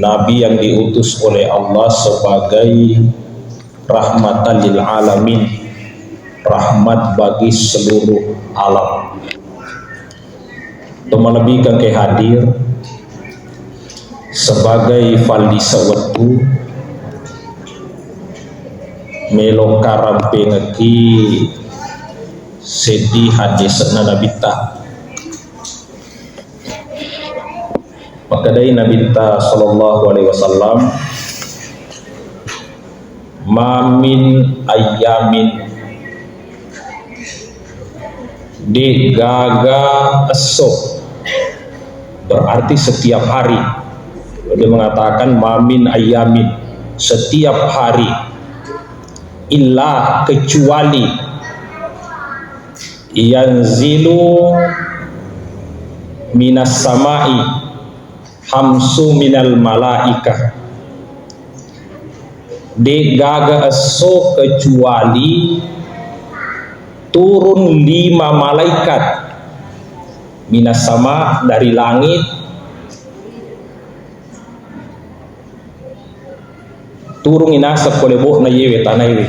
Nabi yang diutus oleh Allah sebagai rahmatan lil alamin, rahmat bagi seluruh alam. Melebihkan ke hadir sebagai falisa waktu melo karampe ngeki sedih hadis Nabi ta. Maka dari Nabi ta sallallahu alaihi wasallam, mamin ayamin di gaga esok, berarti setiap hari. Dia mengatakan mamin ayamin, setiap hari, illa kecuali yanzilu minas samai hamsu minal malaikah, de gaga esok kecuali turun 5 malaikat minas sama dari langit, turun ina sekoleboh na yewe tanah yewe.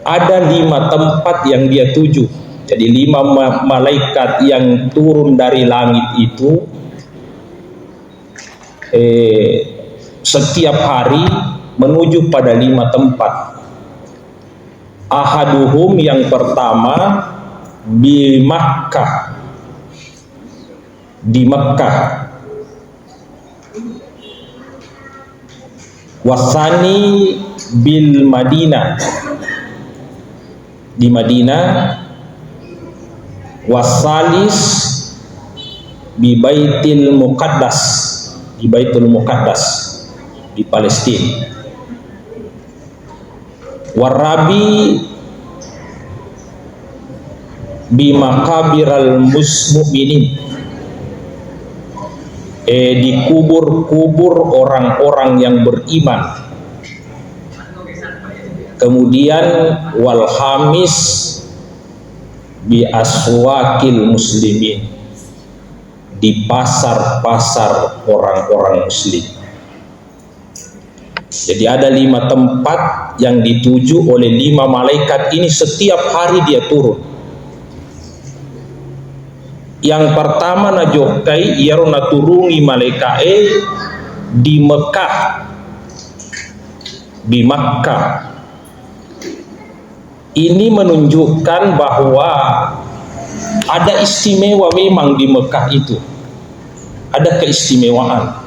Ada 5 tempat yang dia tuju. Jadi 5 malaikat yang turun dari langit itu setiap hari menuju pada 5 tempat. Ahaduhum yang pertama di Makkah, di Makkah. Wasani bil Madinah, di Madinah. Wasalis di Baitul Muqaddas, di Baitul Muqaddas di Palestina. Warabi bi maqabiral mu'minin, di kubur-kubur orang-orang yang beriman. Kemudian wal khamis bi aswakil muslimin, di pasar-pasar orang-orang muslim. Jadi ada 5 tempat yang dituju oleh 5 malaikat ini, setiap hari dia turun. Yang pertama najokai yarona turungi malaikat di Mekah, di Makkah. Ini menunjukkan bahwa ada istimewa memang di Mekah itu, ada keistimewaan.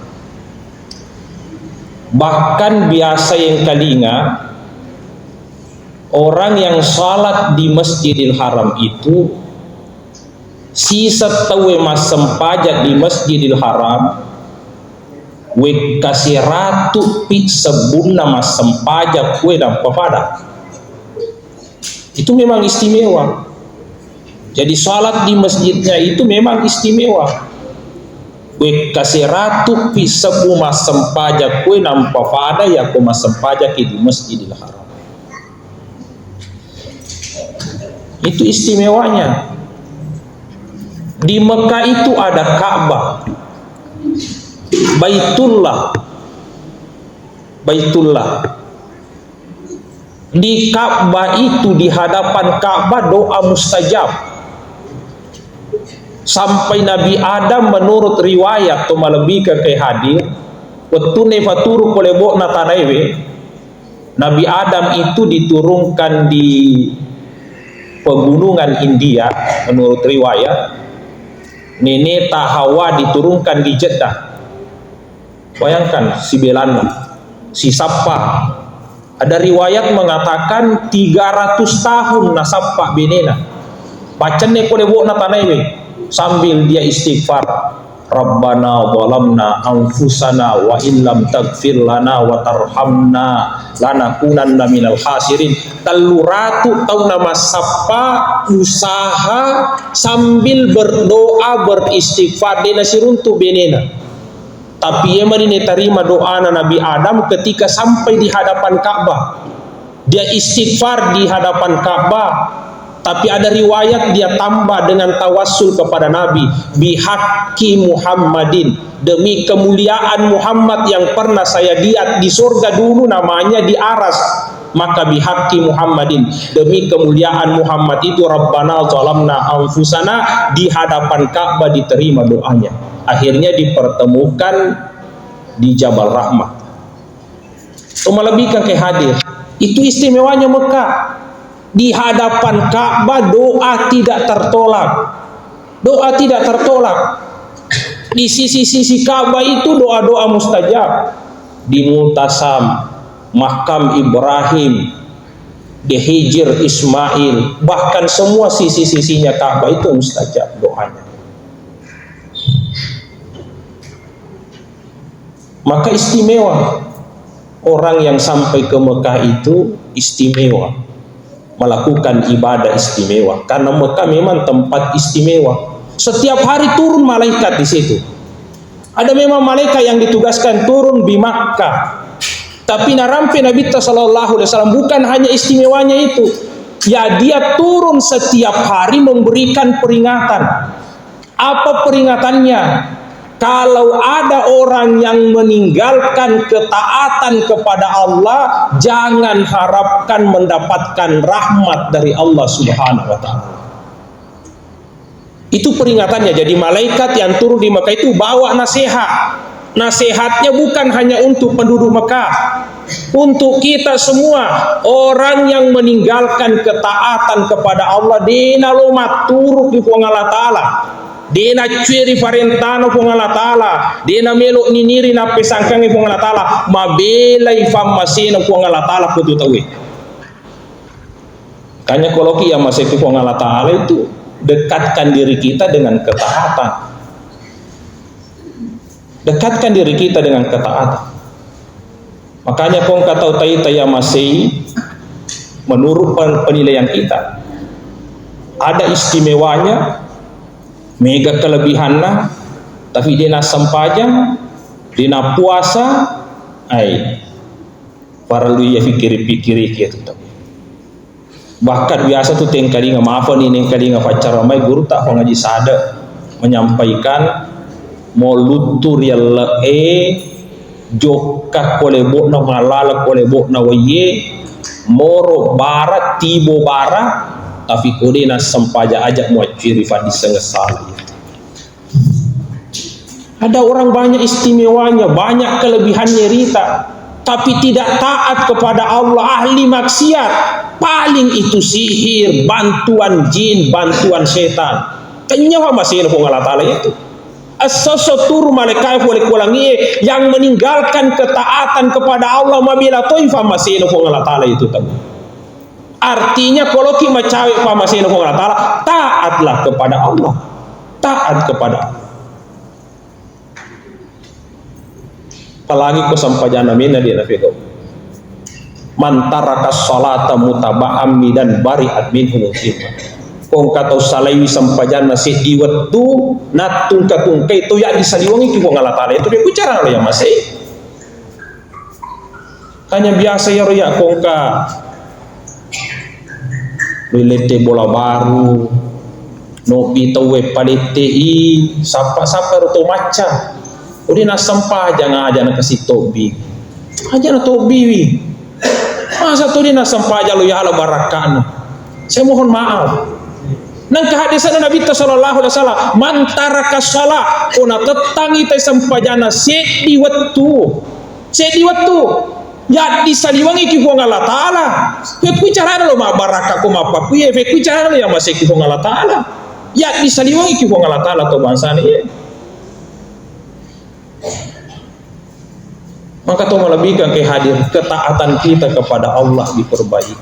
Bahkan biasa yang telinga orang yang salat di Masjidil Haram itu, sisa tawe mas sempajak di Masjidil Haram, we kasih ratu pi sebunna mas sempajak kue dan papada. Itu memang istimewa. Jadi salat di masjidnya itu memang istimewa. Kue kasih ratu pi sebu mas sempajak kue nampak pada ya ko mas sempajak di Masjidil Haram. Itu istimewanya. Di Mekah itu ada Ka'bah, Baitullah. Di Ka'bah itu, di hadapan Ka'bah doa mustajab. Sampai Nabi Adam menurut riwayat atau melebihkan ke hadir, waktu nefaturu kolebok natanaiwe, Nabi Adam itu diturunkan di pegunungan India menurut riwayat. Nenek Hawa diturunkan di Jeddah. Bayangkan si Belanda, si Sapa. Ada riwayat mengatakan 300 tahun nasabpa benena. Bacane ko lebo na tanaywe sambil dia istighfar. Rabbana zalamna anfusana wa illam taghfir lana wa tarhamna lanakunanna minal khasirin. 300 tahun nama sapa usaha sambil berdoa beristighfar dena siruntu benena. Tapi ia mari terima doa Nabi Adam ketika sampai di hadapan Ka'bah. Dia istighfar di hadapan Ka'bah. Tapi ada riwayat dia tambah dengan tawassul kepada Nabi, bihaqi Muhammadin, demi kemuliaan Muhammad yang pernah saya lihat di surga dulu, namanya di Aras. Maka bihaqi Muhammadin, demi kemuliaan Muhammad itu, Rabbana zalamna anfusana, di hadapan Ka'bah diterima doanya. Akhirnya dipertemukan di Jabal Rahmah. Melebihkan ke hadir. Itu istimewanya Mekah. Di hadapan Ka'bah doa tidak tertolak. Doa tidak tertolak. Di sisi-sisi Ka'bah itu doa-doa mustajab. Di Multasam, Makam Ibrahim, di Hijr Ismail, bahkan semua sisi-sisinya Ka'bah itu mustajab doanya. Maka istimewa orang yang sampai ke Mekah itu, istimewa melakukan ibadah istimewa, karena Mekah memang tempat istimewa. Setiap hari turun malaikat di situ. Ada memang malaikat yang ditugaskan turun di Makkah. Tapi narampe Nabi sallallahu alaihi wasallam bukan hanya istimewanya itu. Ya, dia turun setiap hari memberikan peringatan. Apa peringatannya? Kalau ada orang yang meninggalkan ketaatan kepada Allah, jangan harapkan mendapatkan rahmat dari Allah Subhanahu wa Ta'ala. Itu peringatannya. Jadi malaikat yang turun di Mekah itu bawa nasihat. Nasihatnya bukan hanya untuk penduduk Mekah, untuk kita semua. Orang yang meninggalkan ketaatan kepada Allah, dina lo maturuk di Allah Ta'ala, dina cuiri farentano pun Allah Ta'ala, dina melok niniri na pesangkangi pun Allah Ta'ala, mabelai famasina pun Allah Ta'ala kutu tahu. Kanya kalau kia masih pun Allah Ta'ala itu dekatkan diri kita dengan ketaatan. Dekatkan diri kita dengan ketaatan. Makanya kong kata taya masih menurut penilaian kita ada istimewanya, mega kelebihannya, tapi dia sempajang, dia puasa, para lu ya pikiri-pikiri gitu. Bahkan biasa tuh tengkali nggak maaf nih, tengkali nggak pacar ramai guru tak ngaji sada menyampaikan mau lutur ya joka kolebok na malala kolebok na waye moro barat tibo barat, tapi kode na sempaja aja mau ciri fadi sengesal. Ada orang banyak istimewanya, banyak kelebihannya Rita, tapi tidak taat kepada Allah, ahli maksiat, paling itu sihir, bantuan jin, bantuan setan. Kenyawa masih Allah Ta'ala itu. As-sasatur malaikat boleh kulangi yang meninggalkan ketaatan kepada Allah mabila toifa masih Allah Ta'ala itu tahu. Artinya kalau kita cawe masih Allah Ta'ala, taatlah kepada Allah, taat kepada Allah. Apalagi ko sampajana mina di nafiko man taraka salata mutaba'am dan bari'at minhu musibah. Kong katau salawi sampajana si diwatu natung kakung kay to ya disaliwangi ki ko ngalatala itu dia bicara lo ya masih hanya biasa ya roya kong ka lelete bola baru no pitawe palete sapa to maca. Udi na sampah jangan aja na kasih tobi aja na tobi masa tuh dia na sampah aja lo ya ala barakana. Saya mohon maaf nang kehadisan Nabi sallallahu alaihi wasallam man taraka shalah kuna tetangi teh sampah jana sedi waktu ya disaliwangi ki ko Allah Taala pe bicara lo ma baraka ko ma pa pe bicara lo ya masih ki ko Allah Taala ya disaliwangi ki ko Allah Taala to bangsa ni. Maka itu melebihkan kehadir ketaatan kita kepada Allah diperbaiki.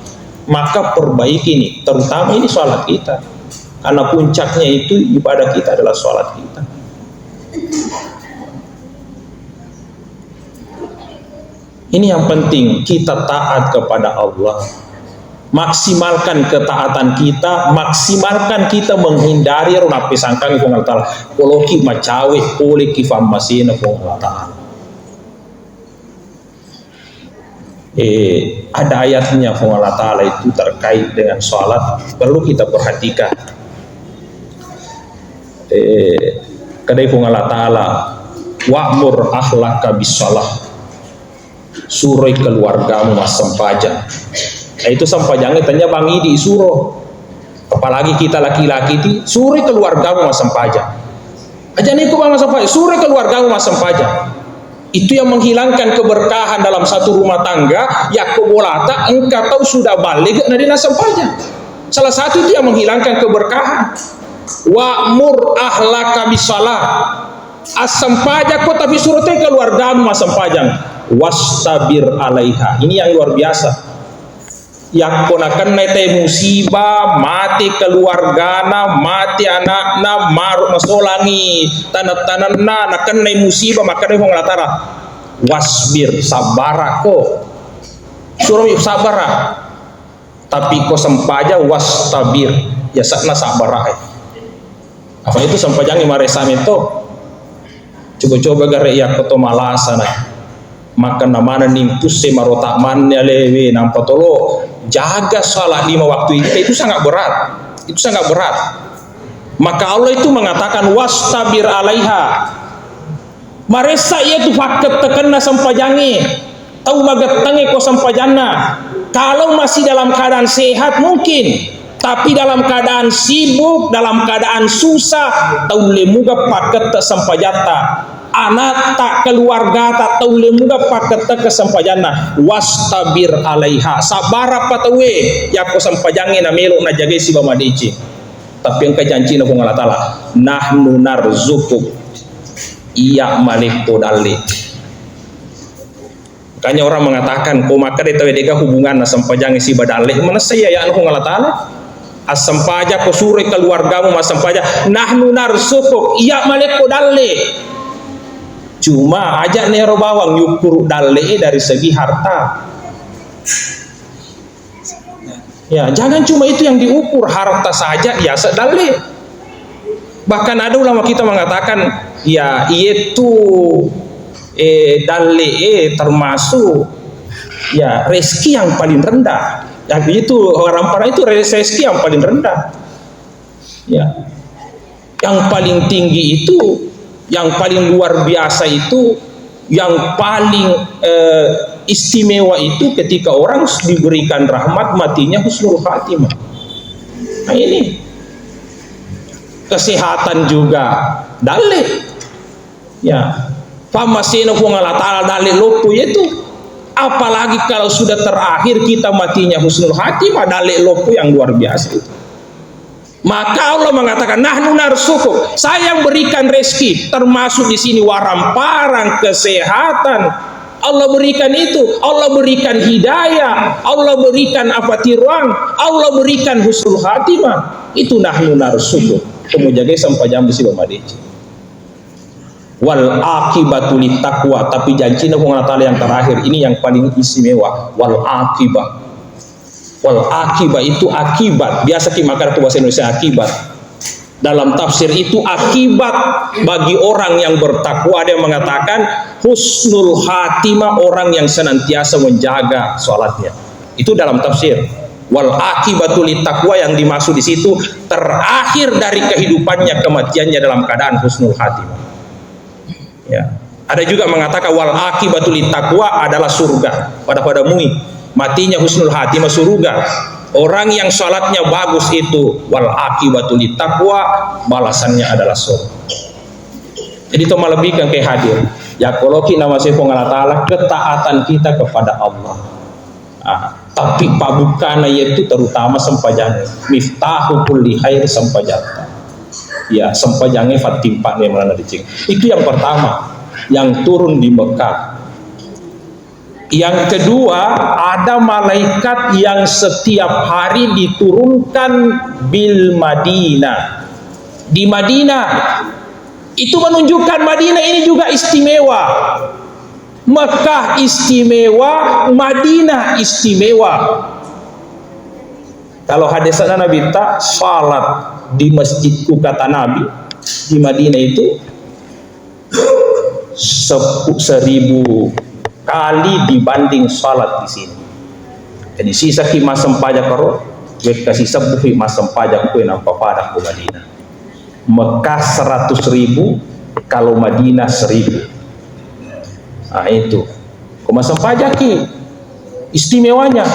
Maka perbaiki ini, terutama ini sholat kita, karena puncaknya itu ibadah kita adalah sholat kita. Ini yang penting, kita taat kepada Allah. Maksimalkan ketaatan kita, maksimalkan kita menghindari runa pisangkang ko Allah Ta'ala. Kalau ki macawe oleh ki famasina ko Allah Ta'ala. ada ayatnya Allah Ta'ala itu terkait dengan sholat, perlu kita perhatikan. Kadai Allah Ta'ala wa'mur ahlaka bisalah, suruh keluargamu mas sampaja. Itu sampajangnya tanya Bang Idi suruh, apalagi kita laki-laki itu suruh keluargamu mas sampaja. Aja nih Bang mas sampaja, suruh keluargamu mas sampaja. Itu yang menghilangkan keberkahan dalam satu rumah tangga. Ya kebolata engkau tahu sudah balik dari nasampaja. Salah satu itu yang menghilangkan keberkahan. Wa'mur ahlaka bisalah, asampaja kau tapi suruhnya keluargamu asampajang. Wastabir alaiha. Ini yang luar biasa. Yang konakan nete musibah, mati keluargana, mati anakna, maruk masolangi, tanah-tanahna, nakan nai musibah makanya hong latara. Wasbir, sabara ko. Suruh yuk sabara. Tapi ko sampaja wastabir, ya sakna sabara. Apa itu sampajang imaresam itu? Coba-coba gare ya koto malasan. Makan namana nimpus semarotak mannya lewe nampak tolo. Jaga salat 5 waktu itu sangat berat. Itu sangat berat. Maka Allah itu mengatakan wastabir alaiha. Maresa ia tu fakat tekena sampajangi. Tahu magatangi ko sampajana. Kalau masih dalam keadaan sehat mungkin, tapi dalam keadaan sibuk, dalam keadaan susah, tahu lemuga paket tak sampajata. Anak tak keluarga tak tahu lemuga paket tak kesampajana. Wastabir alaiha, sabar apa tahu ya ko sampajangi na melok na jaga si bamadici. Tapi yang kejanji na Allah Ta'ala, nahnu narzukuk iya malik podali. Makanya orang mengatakan ko maka deta wedega hubungan na sampajangi si badale mana saya ya Allah Ta'ala. Asampaja ko sure keluargamu masampaja nahnu narzukuk iya malik podali. Cuma ajak nero bawang yukur daleh dari segi harta. Ya, jangan cuma itu yang diukur, harta saja ya sedaleh. Bahkan ada ulama kita mengatakan, ya itu daleh termasuk ya rezeki yang paling rendah. Ya itu orang para itu rezeki yang paling rendah. Ya. Yang paling tinggi itu, yang paling luar biasa itu, yang paling istimewa itu ketika orang diberikan rahmat matinya husnul khatimah. Nah ini kesehatan juga dalil ya pamasina ku Allah Ta'ala dalil lopo itu, apalagi kalau sudah terakhir kita matinya husnul khatimah, dalil lopo yang luar biasa itu. Maka Allah mengatakan nahnu narzuquk, saya yang berikan rezeki, termasuk di sini waramparang kesehatan. Allah berikan itu, Allah berikan hidayah, Allah berikan apatiruang, Allah berikan husnul khatimah. Itu nahnu narzuquk. Kemudian sampai jam besi bamadici. Wal akibatu littaqwa, tapi janjinya Allah Ta'ala yang terakhir ini yang paling istimewa. Wal akibah. Wal akibah itu akibat. Biasa kita makan itu bahasa Indonesia akibat. Dalam tafsir itu akibat bagi orang yang bertakwa. Ada yang mengatakan husnul khatimah, orang yang senantiasa menjaga sholatnya. Itu dalam tafsir. Wal akibatu littaqwa, yang dimaksud di situ terakhir dari kehidupannya, kematiannya dalam keadaan husnul khatimah. Ya. Ada juga mengatakan wal akibatu littaqwa adalah surga. Pada mui matinya husnul khatimah surga. Orang yang salatnya bagus itu wal akibatu littaqwa, balasannya adalah surga. Jadi itu melebihkan ke hadir. Ya kalau kita masih Allah Ta'ala ketaatan kita kepada Allah. Tapi pabukana yaitu terutama sampajang miftahu kulli khair sampajata. Ya sampajangnya fatimpa nih mana dicing. Itu yang pertama yang turun di Mekah. Yang kedua, ada malaikat yang setiap hari diturunkan bil Madinah. Di Madinah. Itu menunjukkan Madinah ini juga istimewa. Mekah istimewa, Madinah istimewa. Kalau hadisnya Nabi tak salat di masjidku, kata Nabi, di Madinah itu 1000 kali dibanding salat di sini. Jadi sisa ki masam pajak karo wek kasih sebuhi masam pajak kue nampak padak ke Madinah. Mekah 100.000, kalau Madinah 1.000. Nah itu masam pajak ki istimewanya.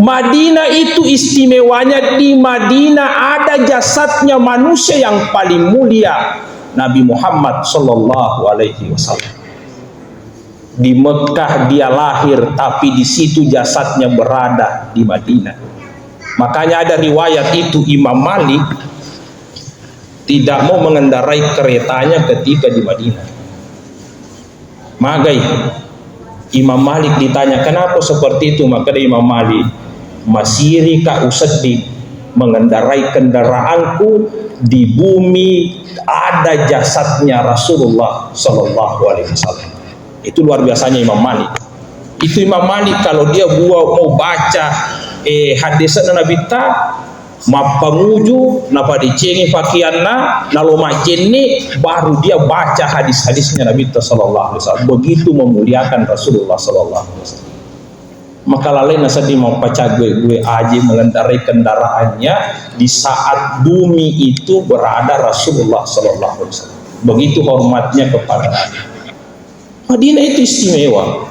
Madinah itu istimewanya, di Madinah ada jasadnya manusia yang paling mulia, Nabi Muhammad Sallallahu Alaihi Wasallam. Di Mekah dia lahir, tapi di situ jasadnya berada di Madinah. Makanya ada riwayat itu Imam Malik tidak mau mengendarai keretanya ketika di Madinah. Magai Imam Malik ditanya kenapa seperti itu, maka dari Imam Malik, masiri ka useddi mengendarai kendaraanku, di bumi ada jasadnya Rasulullah Sallallahu Alaihi Wasallam. Itu luar biasanya Imam Malik. Itu Imam Malik kalau dia mau baca hadisnya Nabi ta mapanguju napa dicengi pakianna nalo maceni, baru dia baca hadis-hadisnya Nabi sallallahu alaihi wasallam. Begitu memuliakan Rasulullah sallallahu alaihi wasallam. Maka lalai nasadi mau baca gue aja mengendarai kendaraannya di saat bumi itu berada Rasulullah sallallahu alaihi wasallam. Begitu hormatnya kepada Nabi. Madinah itu istimewa.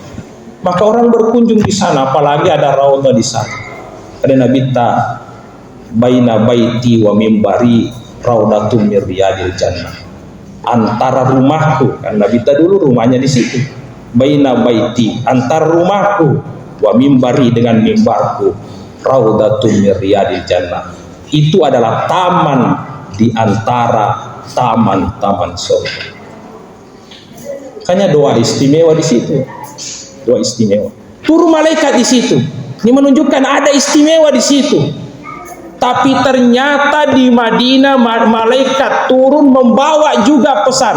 Maka orang berkunjung di sana, apalagi ada raudhah di sana. Ada Nabi ta baina baiti wa mimbari raudatun min riyadil jannah. Antara rumahku, kan Nabi ta dulu rumahnya di situ. Baina baiti, antara rumahku wa mimbari dengan mimbarku raudatun min riyadil jannah. Itu adalah taman di antara taman-taman surga. Hanya doa istimewa di situ. Doa istimewa. Turun malaikat di situ. Ini menunjukkan ada istimewa di situ. Tapi ternyata di Madinah malaikat turun membawa juga pesan.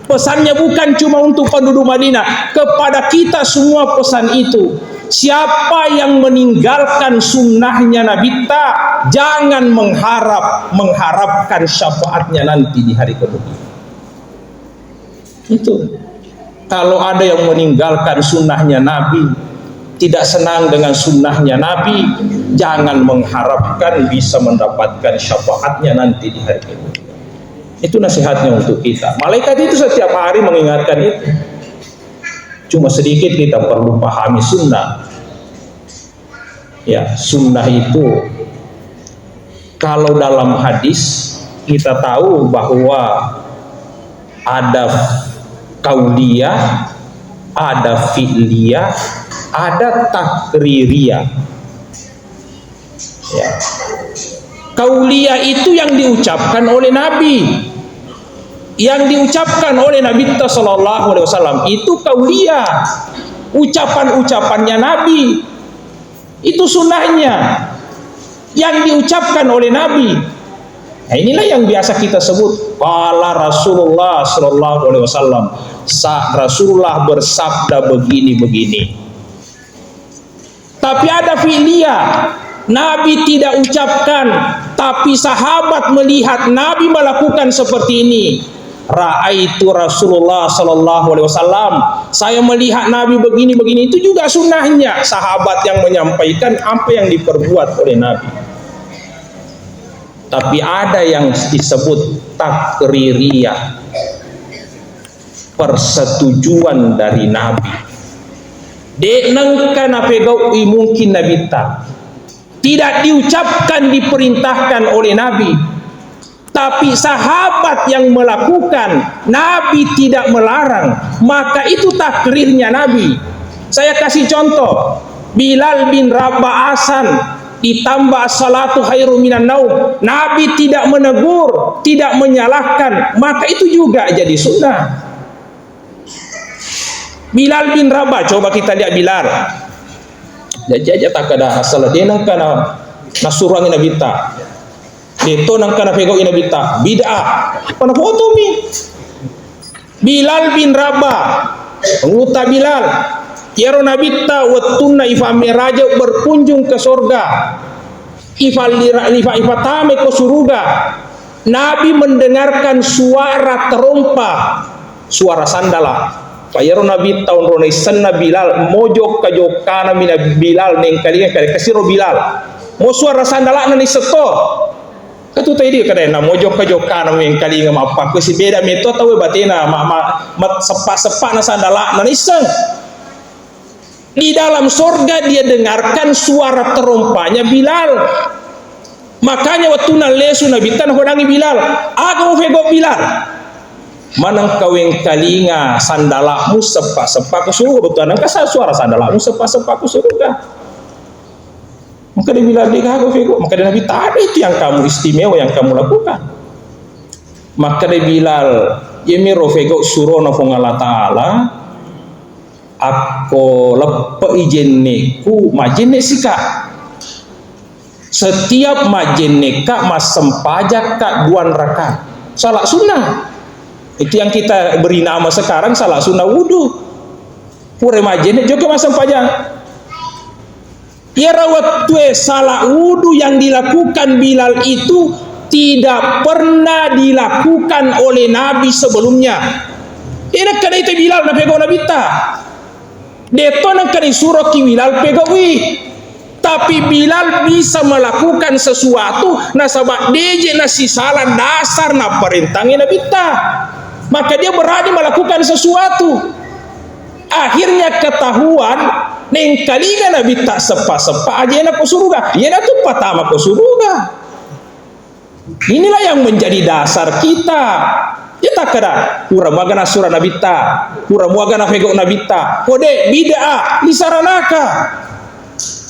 Pesannya bukan cuma untuk penduduk Madinah, kepada kita semua pesan itu. Siapa yang meninggalkan sunnahnya Nabi ta, jangan mengharapkan syafaatnya nanti di hari kemudian. Itu. Kalau ada yang meninggalkan sunnahnya Nabi, tidak senang dengan sunnahnya Nabi, jangan mengharapkan bisa mendapatkan syafaatnya nanti di hari kemudian. Itu nasihatnya untuk kita. Malaikat itu setiap hari mengingatkan itu. Cuma sedikit kita perlu pahami sunnah. Ya, sunnah itu kalau dalam hadis kita tahu bahwa ada kauliyah, ada fi'liyah, ada takririyah. Ya. Kauliyah itu yang diucapkan oleh Nabi, yang diucapkan oleh Nabi sallallahu alaihi wasallam itu kauliyah, ucapan-ucapannya Nabi, itu sunnahnya yang diucapkan oleh Nabi. Nah, inilah yang biasa kita sebut qala Rasulullah sallallahu alaihi wasallam. Rasulullah bersabda begini-begini. Tapi ada fi'liyah, Nabi tidak ucapkan, tapi sahabat melihat Nabi melakukan seperti ini. Ra'aitu Rasulullah sallallahu alaihi wasallam, saya melihat Nabi begini-begini. Itu juga sunnahnya, sahabat yang menyampaikan apa yang diperbuat oleh Nabi. Tapi ada yang disebut takririyah, persetujuan dari Nabi. Denengkan apa gaui mungkin Nabi tak. Tidak diucapkan, diperintahkan oleh Nabi. Tapi sahabat yang melakukan, Nabi tidak melarang, maka itu takrirnya Nabi. Saya kasih contoh, Bilal bin Rabah Asan ditambah salatu khairu minan naum, Nabi tidak menegur, tidak menyalahkan, maka itu juga jadi sunnah. Bilal bin Rabah, coba kita lihat Bilal. Jaja tak ada asal dia nang kana nasurangi Nabi ta. Itu nang kana pegau Nabi ta. Bid'ah. Pana foto mi. Bilal bin Rabah, penguta Bilal. Yaro Nabi ta wattunna ifami raja berkunjung ke surga. Ifatame ke surga. Nabi mendengarkan suara terompa, suara sandala. Payaro Nabi tahun ronai senna Bilal mojok kajokana mina Bilal neng kalinga kali kasiro Bilal mo suara sandalana ni seto katu tadi kada na mojok kajokana neng kalinga apa ku si beda meto tahu batena mat sepa-sepa na sandalana ni seng di dalam sorga dia dengarkan suara terompanya Bilal. Makanya waktu nalesu Nabi tan hodangi Bilal aku fego Bilal manang kaweng kalinga sandalamu sepa-sepa ke surga betul nang kasar suara sandalamu sepa-sepa ke surga. Maka dia bilang dia aku fego, maka dia Nabi tak ada itu yang kamu istimewa yang kamu lakukan. Maka dia Bilal yemi rofego surona fong Allah Ta'ala aku lepe ijenneku majenne sika setiap majenne kak mas sempajak kak 2 rakaat salat sunnah. Itu yang kita beri nama sekarang salat sunnah wudu. Pure majene juga masam pajang. Ya rawat salat wudu yang dilakukan Bilal itu tidak pernah dilakukan oleh Nabi sebelumnya. Ini kada itu Bilal na pegau Nabi ta. Deto nang kada surah ki Bilal pegawi. Tapi Bilal bisa melakukan sesuatu nasabak deje nasi salah dasar na perintahnya Nabi ta. Maka dia berani melakukan sesuatu. Akhirnya ketahuan neng kalinga Nabi tak sepa-sepa aja nak ke surga. Ia tu pertama ke surga. Inilah yang menjadi dasar kita. Ya tak kada pura magana surah Nabi ta, pura magana fego Nabi ta. Kode bid'ah disaranaka.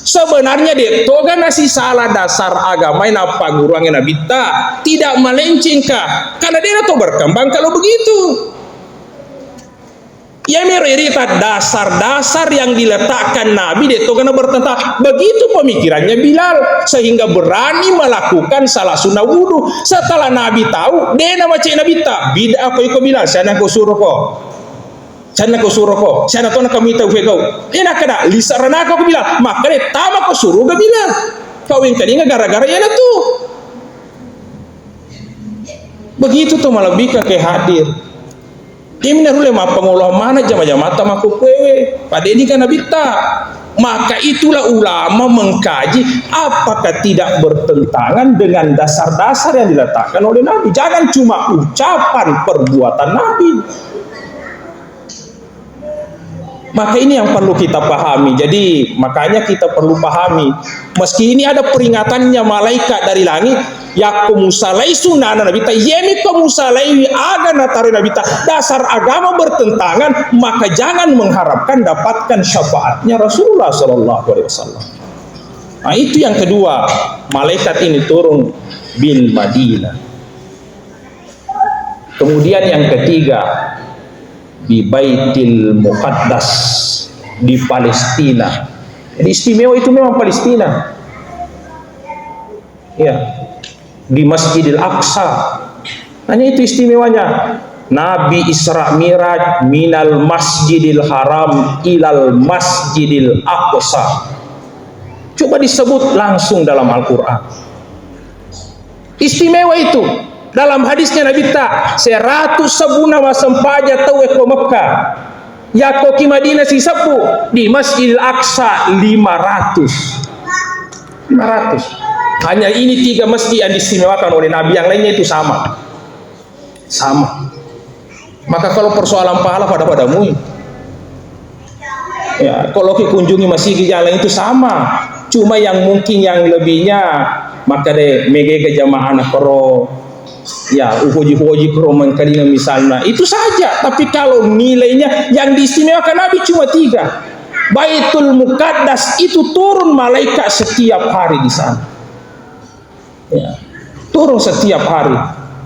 Sebenarnya dia toga nasi salah dasar agama yang apa guruangnya Nabi ta tidak melencengkah karena dia tuh berkembang kalau begitu. Ya merita dasar-dasar yang diletakkan Nabi dia toga bertentang begitu pemikirannya Bilal sehingga berani melakukan salah sunnah wudu. Setelah Nabi tahu dia nama cek Nabi ta bid'ah apa itu Bilal saya nak suruh kok. Sana ko suruh ko, sana to na kami tahu kau. Enak kada, lisarana ko bilang, maka dia tama ko suruh ko bilang. Kau yang tadi gara-gara ya tuh. Begitu tuh malah bika ke hadir. Ini menurut lema pengolah mana jama-jama tamaku kue. Pada ini kan nabita. Maka itulah ulama mengkaji apakah tidak bertentangan dengan dasar-dasar yang diletakkan oleh Nabi. Jangan cuma ucapan perbuatan Nabi. Maka ini yang perlu kita pahami. Jadi makanya kita perlu pahami. Meski ini ada peringatannya malaikat dari langit, yakumusalai sunana Nabi ta yemi kumusalai aga natari Nabi ta dasar agama bertentangan, maka jangan mengharapkan dapatkan syafaatnya Rasulullah sallallahu alaihi wasallam. Nah, itu yang kedua, malaikat ini turun bil Madinah. Kemudian yang ketiga, di Baitil Muqaddas di Palestina. Jadi istimewa itu memang Palestina. Ya. Di Masjidil Aqsa. Hanya itu istimewanya. Nabi Isra Miraj minal Masjidil Haram ilal Masjidil Aqsa. Coba disebut langsung dalam Al-Qur'an. Istimewa itu. Dalam hadisnya Nabi tak 100 sebuna wasampaja tahu ke Mekah. Ya ko ki Madinah si sapu di Masjidil Aqsa 500. Hanya ini 3 masjid yang diistimewakan oleh Nabi, yang lainnya itu sama. Maka kalau persoalan pahala pada-padamu. Ya, kalau kunjungi masjid yang lain itu sama. Cuma yang mungkin yang lebihnya maka deh mege jamaah anak koro. Ya, uji kroman kalina misalnya itu saja. Tapi kalau nilainya yang diistimewakan Nabi cuma 3. Baitul Muqaddas itu turun malaikat setiap hari di sana. Ya, turun setiap hari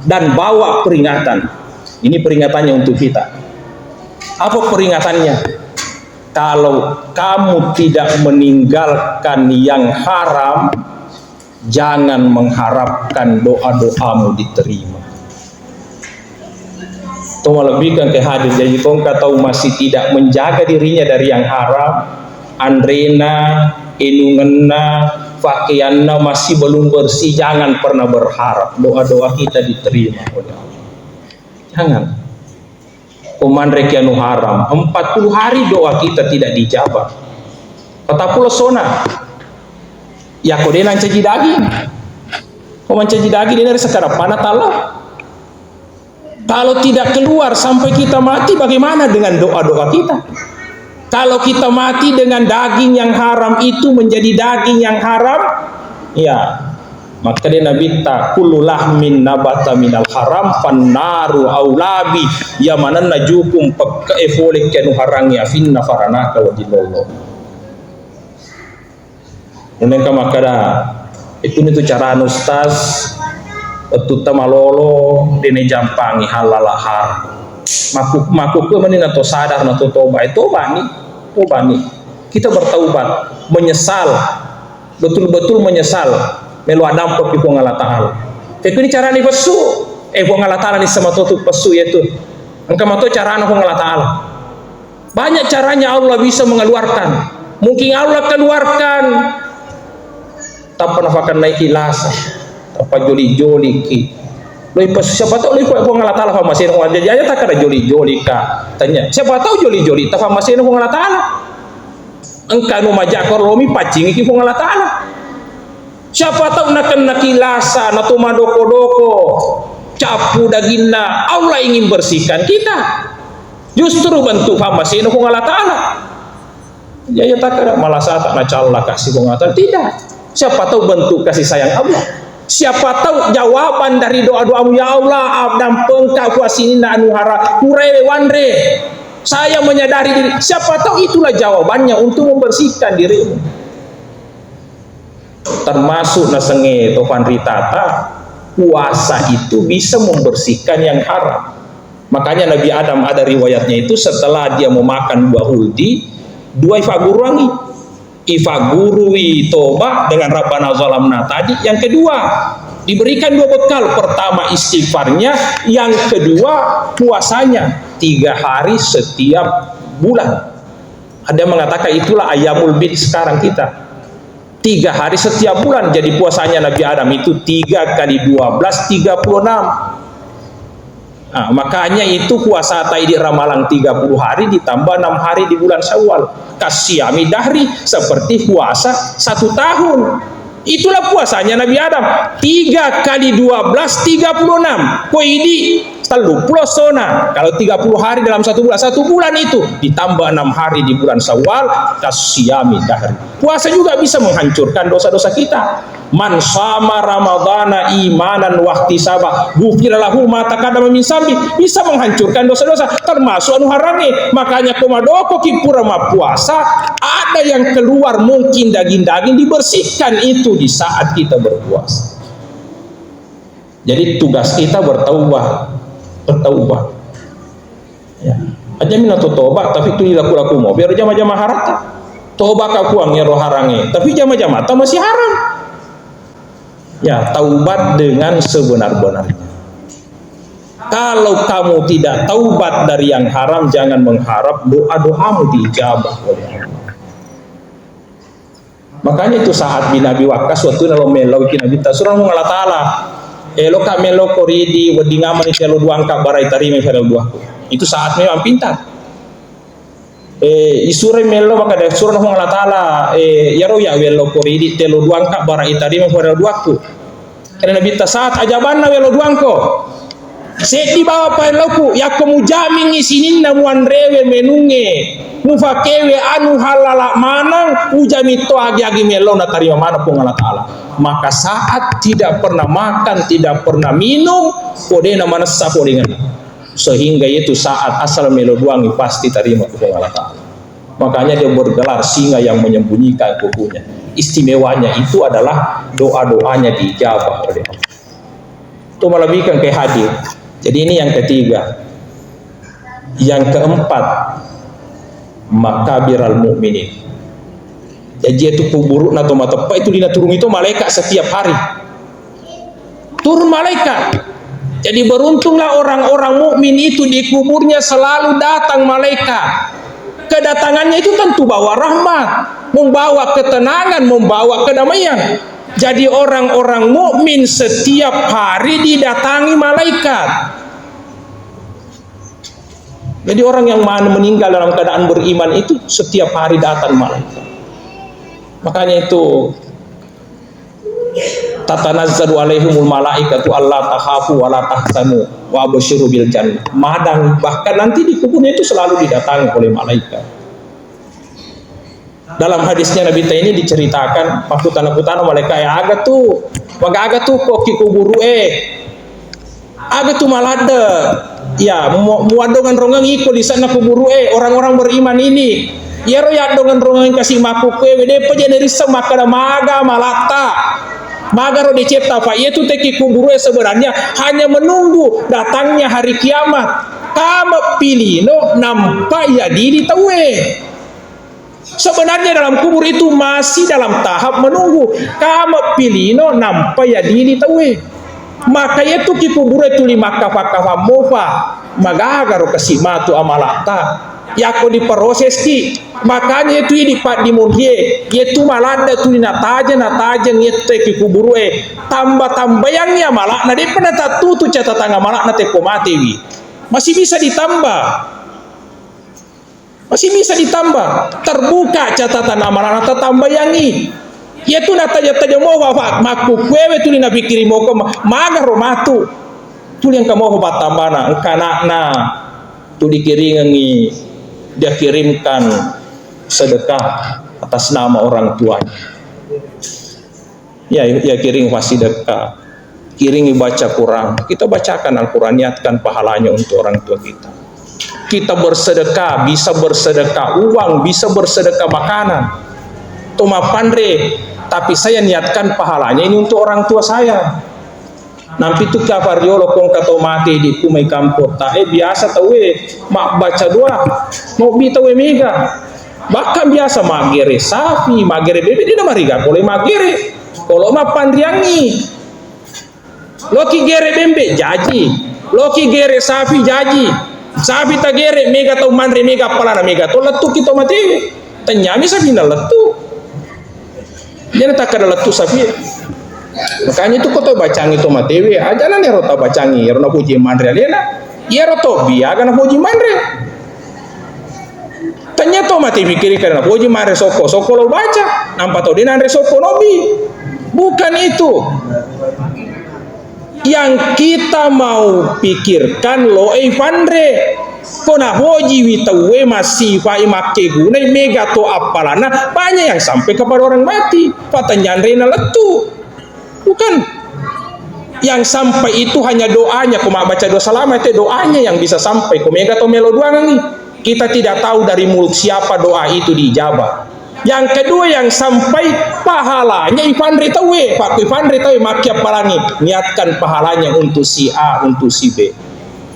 dan bawa peringatan. Ini peringatannya untuk kita. Apa peringatannya? Kalau kamu tidak meninggalkan yang haram, jangan mengharapkan doa-doamu diterima. Tunggu lebihkan ke hadir. Jadi kau tahu masih tidak menjaga dirinya dari yang haram, andrena, inungenna, pakaianna masih belum bersih. Jangan pernah berharap doa-doa kita diterima oleh Allah. Jangan. Pemandrek anu haram 40 hari doa kita tidak dijabah. Patapulo sona ya kode nang caji daging. Caji daging ini dari sekarang panat Allah. Kalau tidak keluar sampai kita mati, bagaimana dengan doa-doa kita? Kalau kita mati dengan daging yang haram itu menjadi daging yang haram, ya maka dia Nabi kullu lahmin nabata minal haram fannaru aulabi ya manan najukum pakka efolek kanu harangnya finna faranaka wa dillallah. Yang makada itu cara ustaz tuta malolo dene jampangi halalahar maku ke mani nato sadar nato toba nih kita bertaubat menyesal betul-betul menyesal melu adampak di Allah Ta'ala. Tapi ini cara ni pesu Allah Ta'ala ni sama tutup pesu yaitu engkau mato cara anak Allah Ta'ala banyak caranya Allah bisa mengeluarkan. Mungkin Allah keluarkan tanpa nafakan naik ilasa apa joli-joli ki. Loi pas siapa tahu loi ko Allah Taala fa masin ko aja tak kada joli-joli ka. Tanya, siapa tahu joli-joli ta fa masin ko Allah Taala. Engka nu majakor lomi pacing ki ko Allah Taala. Siapa tahu nakan nakilasa na tumadoko-doko. Capu daginna Allah ingin bersihkan kita. Justru bentuk fa masin ko Allah Taala. Ya tak kada malah saat nak Allah kasih ko Allah tidak. Siapa tahu bentuk kasih sayang Allah. Siapa tahu jawaban dari doa-doamu, ya Allah abdam pengka kuasini anu hara kurewe wandre saya menyadari diri. Siapa tahu itulah jawabannya untuk membersihkan dirimu. Termasuk nasenge topan ritata puasa itu bisa membersihkan yang haram. Makanya Nabi Adam ada riwayatnya itu setelah dia memakan buah huldi dua ifagurangi ifagurui toba dengan Rabbana zalamna tadi. Yang kedua diberikan dua bekal, pertama istighfarnya, yang kedua puasanya 3 hari setiap bulan. Ada yang mengatakan itulah ayamul bid sekarang kita 3 hari setiap bulan. Jadi puasanya Nabi Adam itu 3 kali 12 36. Nah, makanya itu puasa taidi ramalan 30 hari ditambah 6 hari di bulan Syawal. Kasyami dahri seperti puasa 1 tahun. Itulah puasanya Nabi Adam 3 kali 12 36. Koidi telu plosona. Kalau 30 hari dalam 1 bulan, 1 bulan itu ditambah 6 hari di bulan Syawal. Kasyami dahri. Puasa juga bisa menghancurkan dosa-dosa kita. Man sama ramadhana imanan wahtisaba ghufira lahu ma taqaddama min zambi, bisa menghancurkan dosa-dosa termasuk anu harange. Makanya komadoko kipura ma puasa ada yang keluar mungkin daging-daging dibersihkan itu di saat kita berpuasa. Jadi tugas kita bertaubat ya. Aja minato tobat tapi tu laku-laku mau biar jama-jama harata tobat kakuangnya roh harange tapi jama-jama ta masih haram. Ya, taubat dengan sebenar-benarnya. Kalau kamu tidak taubat dari yang haram, jangan mengharap doa-doamu diijabah oleh Allah. Makanya itu saat bin Abi Waqqas waktu nalo melo Nabi tasurang Allah Taala elo ka melo koridi wedi ngamani telo duangka barai tarime fere duaku. Itu saat memang pintar. Isure melo maka da surah Allah Taala yaro ya welo koridi telo duangka barai tarime fere duaku. Karena Nabi saat ajaban na welo duangko. Sedi bawa pa loku ya komu jamin isinin na muanrewe menunge. Mufakewe anu halala manang ujami to agi-agi melo na tarima mana pun Allah Taala. Maka saat tidak pernah makan, tidak pernah minum, kode na manasa dengan. Sehingga itu saat asal melo duangi pasti tarima pun Allah Taala. Makanya dia bergelar singa yang menyembunyikan kukunya. Istimewanya itu adalah doa-doanya dijabah oleh Allah. Itu melebihkan ke hadir. Jadi ini yang ketiga. Yang keempat, makabiral mukminin. Jadi itu kubur atau matepa itu dinaturung itu malaikat setiap hari. Turun malaikat. Jadi beruntunglah orang-orang mukmin itu di kuburnya selalu datang malaikat. Kedatangannya itu tentu bawa rahmat, membawa ketenangan, membawa kedamaian. Jadi orang-orang mukmin setiap hari didatangi malaikat. Jadi orang yang meninggal dalam keadaan beriman itu setiap hari datang malaikat. Makanya itu tatanazzalu alaihimul malaikatu alla takhafu wa la tahzanu wa abshiru bil jannah. Madang, bahkan nanti di kuburnya itu selalu didatangi oleh malaikat. Dalam hadisnya Nabi ini diceritakan waktu tanah malaikat aga tuh kok ki kuburu aga tuh malada ya muadongan rongang iko di sana kuburu orang-orang beriman ini ya roya dongan rongang kasih maku kue de pa jadi semaka maga malata maga ro dicipta fa itu teki kuburu sebenarnya hanya menunggu datangnya hari kiamat kama pilino nampak ya diri tawe. Sebenarnya dalam kubur itu masih dalam tahap menunggu kama pilino nampak ya diri tawe. Maka itu ki kubur itu lima kafa mofa magagaro kasimatu amalata yako diproses ki makanya itu di munhie itu malada tu nataja itu ki kubur tambah yang malak na de pernah tatutu catatan malak na te komate wi masih bisa ditambah terbuka catatan amalan atau tambah yangi yaitu nataja mau wafat maku kwewe tuli na pikiri moko maga romatu tuli yang kamu obat tambana kanakna tuli kiringi dia kirimkan sedekah atas nama orang tuanya ya kiring pasti sedekah kiringi baca Quran kita bacakan Al-Quran niatkan pahalanya untuk orang tua kita bersedekah, bisa bersedekah uang, bisa bersedekah makanan. Toma pandre, tapi saya niatkan pahalanya ini untuk orang tua saya. Nampi tu kafariolo kong kato mati di kumai kampur ta biasa tawe mak baca doa mau bi tawe mega bahkan biasa magere sapi magere bebe di nama riga koleh magere kalau mak pandriangi loki gere bembe jaji loki gere sapi jaji sapi tagere mega tau mandre mega palana mega to letu kita mati tanyami sapi na letu jadi tak ada letu sapi makanya itu koto bacangi to matewe aja na nero ta bacangi ero na puji mandre alena ero to biaga na puji mandre tanya to matewe kiri karena puji mandre soko lo baca nampak to dinandre soko nobi bukan itu yang kita mau pikirkan lo pandre kona hoji witawe masih fai make guna mega to apalana banyak yang sampai kepada orang mati patanyanrena letu bukan yang sampai itu hanya doanya koma baca doa selama itu doanya yang bisa sampai komega to melo doang nih kita tidak tahu dari mulut siapa doa itu dijabah. Yang kedua yang sampai pahalanya Ivandri tawe Pak Ivandri tawe makia palangi niatkan pahalanya untuk si A untuk si B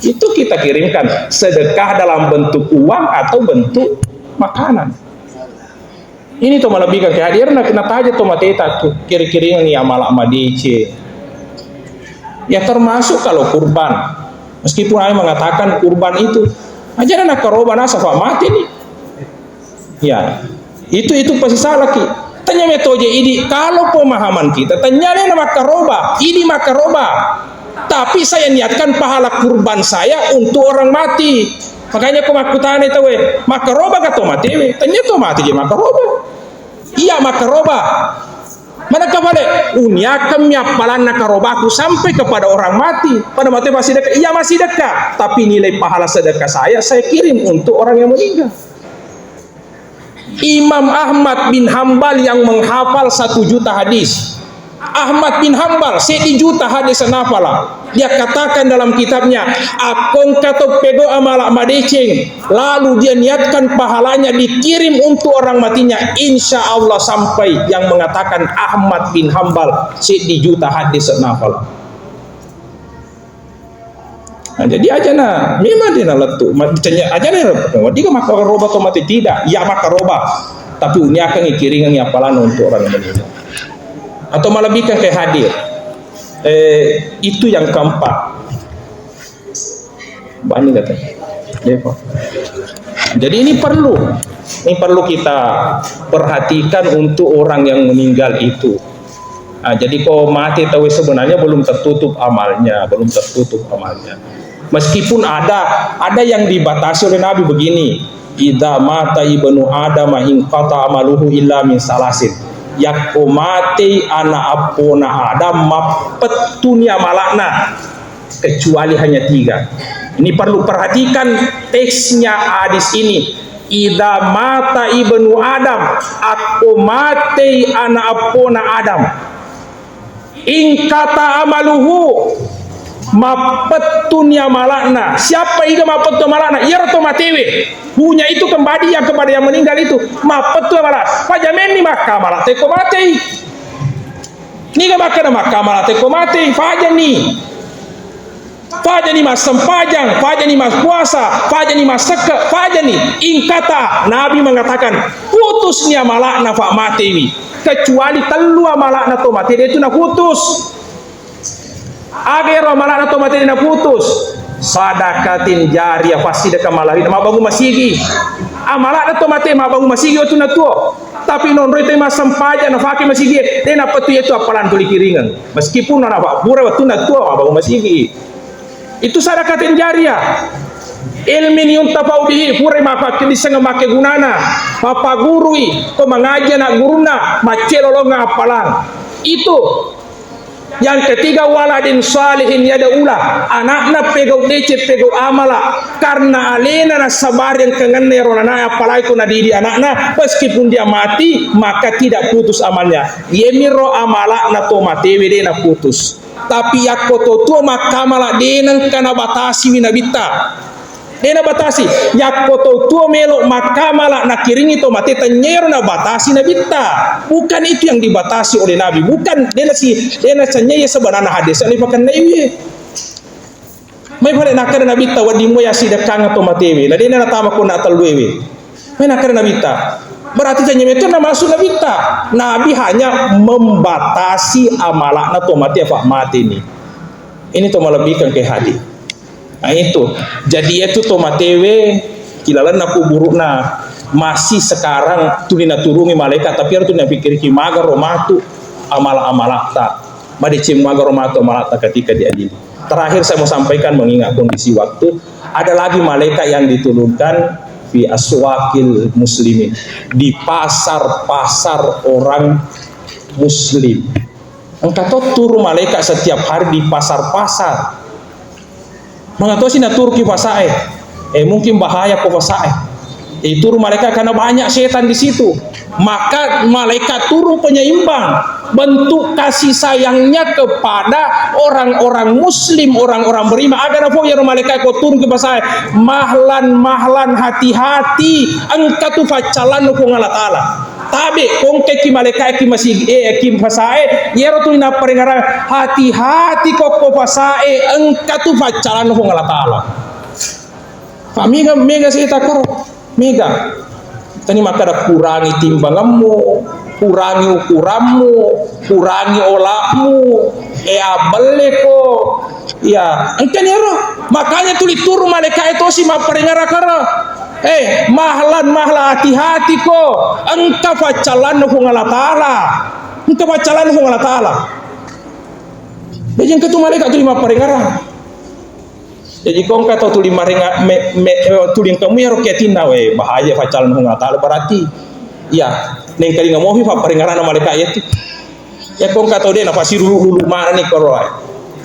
itu kita kirimkan sedekah dalam bentuk uang atau bentuk makanan ini to malebihkan kehadiran kena taja to mateta tuh kiri-kiri ini amal amadice ya termasuk kalau kurban meskipun saya mengatakan kurban itu aja nak karoban asafa mati nih ya itu pasti salah ki tanya metode ini kalau pemahaman kita tanya nama makaroba ini makaroba tapi saya niatkan pahala kurban saya untuk orang mati makanya kumakutane tawe makaroba kato mati tanya to mati je makaroba iya makaroba mana kabale uniakam ya palan nakarobaku sampai kepada orang mati pada mati masih dekat iya masih dekat tapi nilai pahala sedekah saya kirim untuk orang yang meninggal. Imam Ahmad bin Hambal yang menghafal 1 juta hadis. Ahmad bin Hambal 1 juta hadis nafala. Dia katakan dalam kitabnya, akong kato pego amal madeceng. Lalu dia niatkan pahalanya dikirim untuk orang matinya. Insya Allah sampai yang mengatakan Ahmad bin Hambal 1 juta hadis nafala. Nah, jadi aja na memang dia letu macamnya aja na dia maka roba otomatis tidak ya maka roba tapi ini akan dikiringan apalan untuk orang yang meninggal atau melebihkan ke hadir itu yang keempat bani katanya jadi ini perlu kita perhatikan untuk orang yang meninggal itu. Nah, jadi kalau mati tahu sebenarnya belum tertutup amalnya Meskipun ada yang dibatasi oleh Nabi begini, idza mata ibnu adam inqata amaluhu illa min salasin. Yakko mati anak apona adam mapetunya malakna kecuali hanya 3. Ini perlu perhatikan teksnya hadis ini. Idza mata ibnu adam, aku mati anak apona adam, ingkata amaluhu mapetunya malakna. Siapa iga mapetu malakna? Ia roto matewe punya itu kembali yang kepada yang meninggal itu mapetu malak pajamen ni maka malak teko mati ni ga maka maka malak teko mati fajan ni mas sempajang, fajan ni mas puasa, fajan ni mas seka, fajan ni ingkata. Nabi mengatakan putusnya malakna fa matewi kecuali telua malakna to mati dia itu na putus. Agero malakna to mati dia na putus. Sadakatin jariah pasti dekat malari mabangu masigi. Malakna to mati mabangu masigi itu na tuo. Tapi non rete mas sempaja na fakir masigi. Dia na petu itu apalan tuli kiringan. Meskipun na pak pura waktu na tuo mabangu masigi. Itu sadakatin jariah. Ilmin yuntafau bihi pura maka kisah make gunana. Papa gurui ko mengaji anak guruna macelolonga apalan. Itu yang ketiga, waladin salihin yada'ula, anakna pegau decet pegau amala karena alena na sabar yang kengene ronana apalagi kuna didi anakna meskipun dia mati maka tidak putus amalnya. Yemiro amala na to matewe de na putus. Tapi yakoto to makamala denan kana batasi winabita. Dena batasi yakoto tuo melo makamala na kiringi to mate tanyero na batasi na bitta. Bukan itu yang dibatasi oleh Nabi, bukan dena sanyaya sebenarnya hadis ani pakan nabi. Mai balik nakar na bitta wadi mo ya sidakang to matewe. La dena na tama ko na talwewe. Mai nakar na bitta. Berarti tanya itu na masuk na bitta. Nabi hanya membatasi amalak na to mate fa mati ini. Ini to melebihkan ke hadis. Nah itu, jadi itu tomatewe kilalan naku burukna masih sekarang tulina turungi malaikat tapi harus tulina pikir ki maga romatu amalak-amalakta madicim maga romatu amalakta ketika diadili. Terakhir saya mau sampaikan mengingat kondisi waktu, ada lagi malaikat yang diturunkan fi aswaqil muslimin, di pasar-pasar orang muslim. Engkau turun malaikat setiap hari di pasar-pasar. Mengatau sih natur ki fasae, mungkin bahaya ko fasae. Turun malaikat karena banyak setan di situ. Maka malaikat turun penyeimbang, bentuk kasih sayangnya kepada orang-orang muslim, orang-orang beriman. Agar apa ya malaikat ko turun ke fasae, mahlan hati-hati, engkau tu facalan ko ngala taala. Tabe kongke ki malaikat ki masih ki fasae yero tu ina peringara hati-hati kok fasae engka tu facalan ko ngala taala. Mega saya takar mega tani maka ada kurangi timbanganmu, kurangi ukuranmu, kurangi olahmu, abele ko ya engkan yero makanya tuli turu malaikat itu si ma peringara kara mahlan hati-hati ko engkau facalan ko ngala taala, engkau facalan ko ngala taala. Jadi engkau tu malaikat tu lima peringara. Jadi kau engkau tu lima ringa tuling kamu ya roketina bahaya facalan ko ngala taala berarti ya neng kali ngamohi fa peringara na malaikat itu. Ya kau engkau tahu dia na pasti lulu mana ni koroi.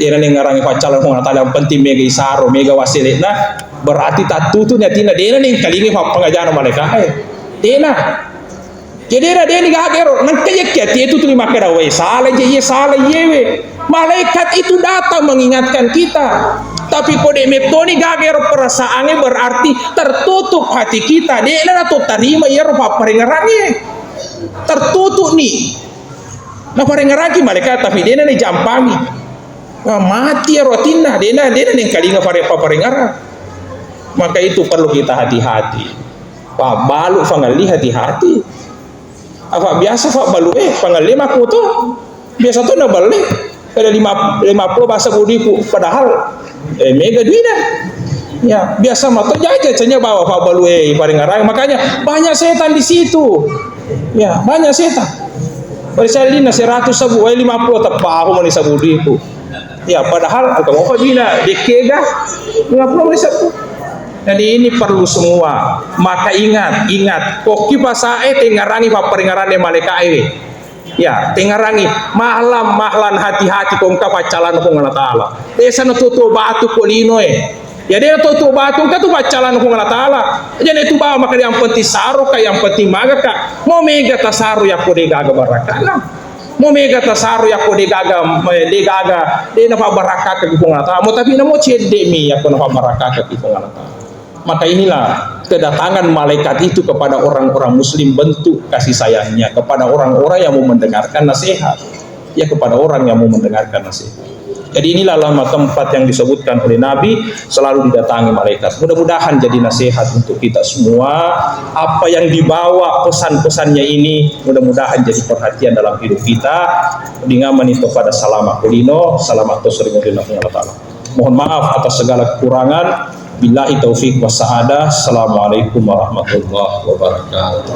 Dia neng ngarangi facalan ko ngala taala yang penting mega isaro mega wasilena. Berarti tatu tu nyatina dena ning kalingi fa pengajaran malaikat dena jadi dena gagero nang kayak itu tu lima kera we salah yewe malaikat itu datang mengingatkan kita tapi kode metoni gagero perasaannya berarti tertutup hati kita dena tu terima ya rupa peringarannya tertutup nih na peringarannya malaikat tapi dena nih jampangi mati ya rotina dena ning kalinga peringaran. Maka itu perlu kita hati-hati. Pak balu pangali hati-hati. Apa biasa pak balu pangali maku tuh biasa tuh na balik ada 50 bahasa budiku padahal mega duina. Ya biasa mah tuh jajan bawa pak balu paling ngarang makanya banyak setan di situ. Ya banyak setan. Pada saya lina 100 sabu 50 tepahu mani sabudiku. Ya padahal kamu kok bina dekega nggak perlu satu. Jadi ini perlu semua. Maka ingat koki pasae tengarangi paparingarane malaikat ewe. Ya, tengarangi mahlan hati-hati kongka pacalan ko ngala taala. Desa na tutu batu kolino ya dia tutu batu ka tu pacalan ko ngala taala. Jadi itu bawa maka yang penting saru ka yang penting maga ka. Mau mega tasaru ya ko de gaga barakana. Mau mega tasaru ya ko de gaga de na pa baraka ka ko ngala taala. Mo tapi na mo cede mi ya ko na pa baraka ka ko ngala taala. Maka inilah kedatangan malaikat itu kepada orang-orang muslim, bentuk kasih sayangnya kepada orang-orang yang mau mendengarkan nasihat, ya kepada orang yang mau mendengarkan nasihat. Jadi inilah lama tempat yang disebutkan oleh Nabi selalu didatangi malaikat. Mudah-mudahan jadi nasihat untuk kita semua. Apa yang dibawa pesan-pesannya ini mudah-mudahan jadi perhatian dalam hidup kita. Dengan itu pada salam kulino, salamat Allah. Mohon maaf atas segala kekurangan. Billahi taufiq wassa'adah. Assalamualaikum warahmatullahi wabarakatuh.